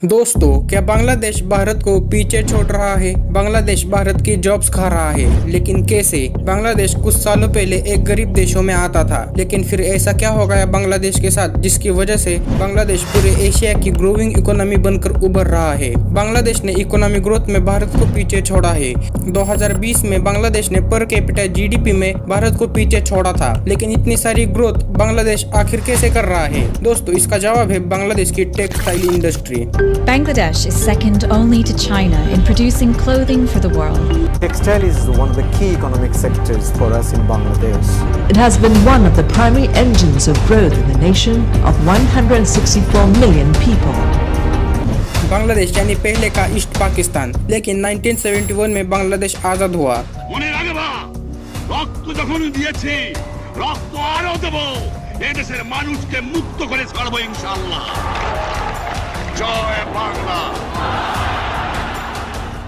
दोस्तों, क्या बांग्लादेश भारत को पीछे छोड़ रहा है? बांग्लादेश भारत की जॉब्स खा रहा है, लेकिन कैसे? बांग्लादेश कुछ सालों पहले एक गरीब देशों में आता था, लेकिन फिर ऐसा क्या हो गया बांग्लादेश के साथ जिसकी वजह से बांग्लादेश पूरे एशिया की ग्रोइंग इकोनॉमी बनकर उभर रहा है। बांग्लादेश ने इकोनॉमिक ग्रोथ में भारत को पीछे छोड़ा है। 2020 में बांग्लादेश ने पर कैपिटा जीडीपी में भारत को पीछे छोड़ा था, लेकिन इतनी सारी ग्रोथ बांग्लादेश आखिर कैसे कर रहा है? दोस्तों, इसका जवाब है बांग्लादेश की textile industry. Bangladesh is second only to China in producing clothing for the world. Textile is one of the key economic sectors for us in Bangladesh. It has been one of the primary engines of growth in the nation of 164 million people. Bangladesh यानी पहले का east Pakistan, लेकिन 1971 में बांग्लादेश आजाद हुआ। মনে রাখবা রক্ত যখন দিয়েছি রক্ত আরো দেব এই দেশের মানুষকে মুক্ত করে ছাড়বো ইনশাআল্লাহ। জয় বাংলা।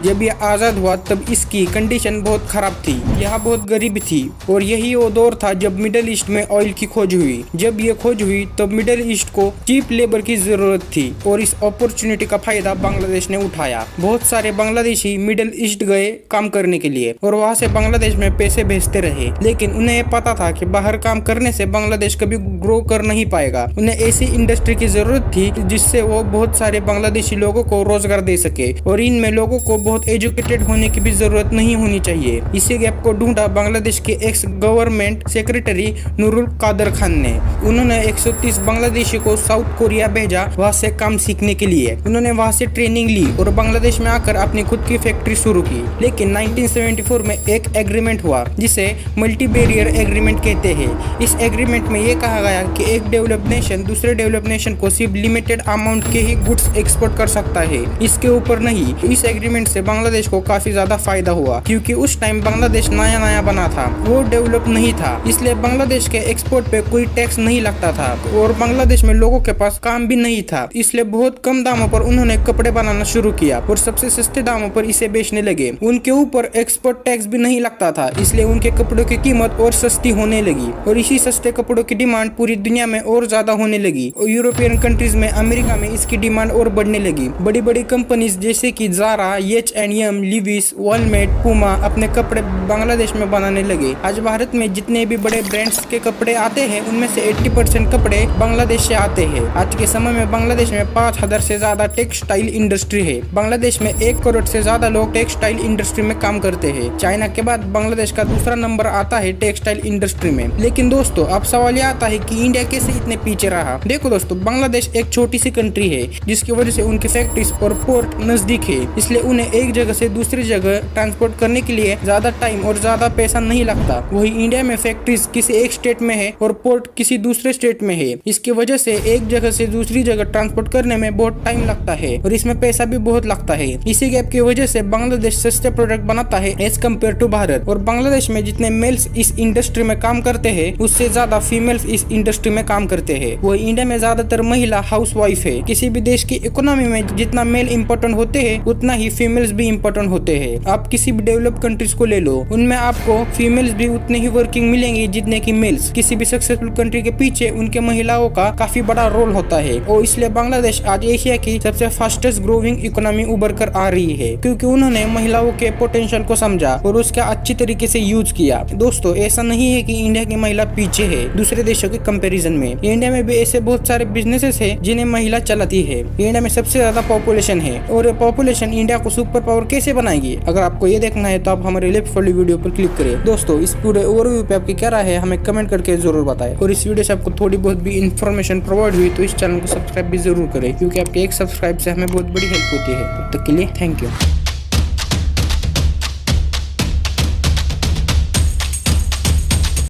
जब ये आज़ाद हुआ तब इसकी कंडीशन बहुत ख़राब थी। यहाँ बहुत गरीबी थी और यही वो दौर था जब मिडिल ईस्ट में ऑयल की खोज हुई। जब ये खोज हुई तब मिडिल ईस्ट को चीप लेबर की ज़रूरत थी और इस अपॉर्चुनिटी का फ़ायदा बांग्लादेश ने उठाया। बहुत सारे बांग्लादेशी मिडिल ईस्ट गए काम करने के लिए और वहाँ से बांग्लादेश में पैसे भेजते रहे, लेकिन उन्हें ये पता था कि बाहर काम करने से बांग्लादेश कभी ग्रो कर नहीं पाएगा। उन्हें ऐसी इंडस्ट्री की ज़रूरत थी जिससे वो बहुत सारे बांग्लादेशी लोगों को रोजगार दे सके और इनमें लोगों को बहुत एजुकेटेड होने की भी जरूरत नहीं होनी चाहिए। इसी गैप को ढूंढा बांग्लादेश के ex government secretary Nurul Kader Khan ने। उन्होंने 130 बांग्लादेशी को साउथ कोरिया भेजा वहाँ से काम सीखने के लिए। उन्होंने वहाँ से ट्रेनिंग ली और बांग्लादेश में आकर अपनी खुद की फैक्ट्री शुरू की। लेकिन 1974 में एक एग्रीमेंट हुआ जिसे मल्टी बैरियर एग्रीमेंट कहते हैं। इस एग्रीमेंट में ये कहा गया कि एक डेवलप्ड नेशन दूसरे डेवलप्ड नेशन को सिर्फ लिमिटेड अमाउंट के ही गुड्स एक्सपोर्ट कर सकता है, इसके ऊपर नहीं। इस एग्रीमेंट से बांग्लादेश को काफी ज्यादा फायदा हुआ क्योंकि उस टाइम बांग्लादेश नया नया बना था, वो डेवलप नहीं था, इसलिए बांग्लादेश के एक्सपोर्ट पे कोई टैक्स नहीं लगता था और बांग्लादेश में लोगों के पास काम भी नहीं था, इसलिए बहुत कम दामों पर उन्होंने कपड़े बनाना शुरू किया और सबसे सस्ते दामों पर इसे बेचने लगे। उनके ऊपर एक्सपोर्ट टैक्स भी नहीं लगता था, इसलिए उनके कपड़ों की कीमत और सस्ती होने लगी और इसी सस्ते कपड़ों की डिमांड पूरी दुनिया में और ज्यादा होने लगी और यूरोपियन कंट्रीज में, अमेरिका में इसकी डिमांड और बढ़ने लगी। बड़ी बड़ी कंपनीज जैसे कि ज़ारा, H&M, लिविस, वॉलमेट, पुमा अपने कपड़े बांग्लादेश में बनाने लगे। आज भारत में जितने भी बड़े ब्रांड्स के कपड़े आते हैं उनमें से 80% कपड़े बांग्लादेश से आते हैं। आज के समय में बांग्लादेश में 5000 से ज्यादा टेक्सटाइल इंडस्ट्री है। बांग्लादेश में 1 करोड़ से ज्यादा लोग टेक्सटाइल इंडस्ट्री में काम करते हैं। चाइना के बाद बांग्लादेश का दूसरा नंबर आता है टेक्सटाइल इंडस्ट्री में। लेकिन दोस्तों, अब सवाल यह आता है कि इंडिया कैसे इतने पीछे रहा? देखो दोस्तों, बांग्लादेश एक छोटी सी कंट्री है जिसकी वजह से उनकी फैक्ट्रीज और पोर्ट नजदीक है, इसलिए उन्हें एक जगह से दूसरी जगह ट्रांसपोर्ट करने के लिए ज्यादा टाइम और ज्यादा पैसा नहीं लगता। वही इंडिया में फैक्ट्रीज किसी एक स्टेट में है और पोर्ट किसी दूसरे स्टेट में है, इसकी वजह से एक जगह से दूसरी जगह ट्रांसपोर्ट करने में बहुत टाइम लगता है और इसमें पैसा भी बहुत लगता है। इसी गैप की वजह से बांग्लादेश सस्ते प्रोडक्ट बनाता है एज कम्पेयर टू भारत। और बांग्लादेश में जितने मेल्स इस इंडस्ट्री में काम करते हैं उससे ज्यादा फीमेल्स इस इंडस्ट्री में काम करते हैं। वही इंडिया में ज्यादातर महिला हाउस वाइफ है। किसी भी देश की इकोनॉमी में जितना मेल इम्पोर्टेंट होते हैं उतना ही फीमेल्स भी इम्पोर्टेंट होते हैं। आप किसी भी डेवलप कंट्रीज को ले लो, उनमें आपको फीमेल्स भी उतने ही वर्किंग मिलेंगे जितने की मेल्स। किसी भी सक्सेसफुल कंट्री के पीछे उनके महिलाओं का काफी बड़ा रोल होता है और इसलिए बांग्लादेश आज एशिया की सबसे फास्टेस्ट ग्रोइंग इकोनॉमी उभर कर आ रही है क्योंकि उन्होंने महिलाओं के पोटेंशियल को समझा और उसका अच्छी तरीके से यूज किया। दोस्तों, ऐसा नहीं है कि इंडिया की महिला पीछे है दूसरे देशों के कंपेरिजन में। इंडिया में भी ऐसे बहुत सारे बिजनेसेस है जिन्हें महिला चलाती है। इंडिया में सबसे ज्यादा पॉपुलेशन है और पॉपुलेशन इंडिया को सुपर पावर कैसे बनाएगी? अगर आपको ये देखना है तो आप हमारे लेफ्ट वाली वीडियो पर क्लिक करें। दोस्तों, इस पूरे ओवरव्यू पे आपकी क्या राय है हमें कमेंट करके जरूर बताएं और इस वीडियो से आपको थोड़ी बहुत भी इन्फॉर्मेशन प्रोवाइड हुई तो इस चैनल को सब्सक्राइब भी जरूर करें क्योंकि आपके एक सब्सक्राइब से हमें बहुत बड़ी हेल्प होती है। तब तक के लिए थैंक यू।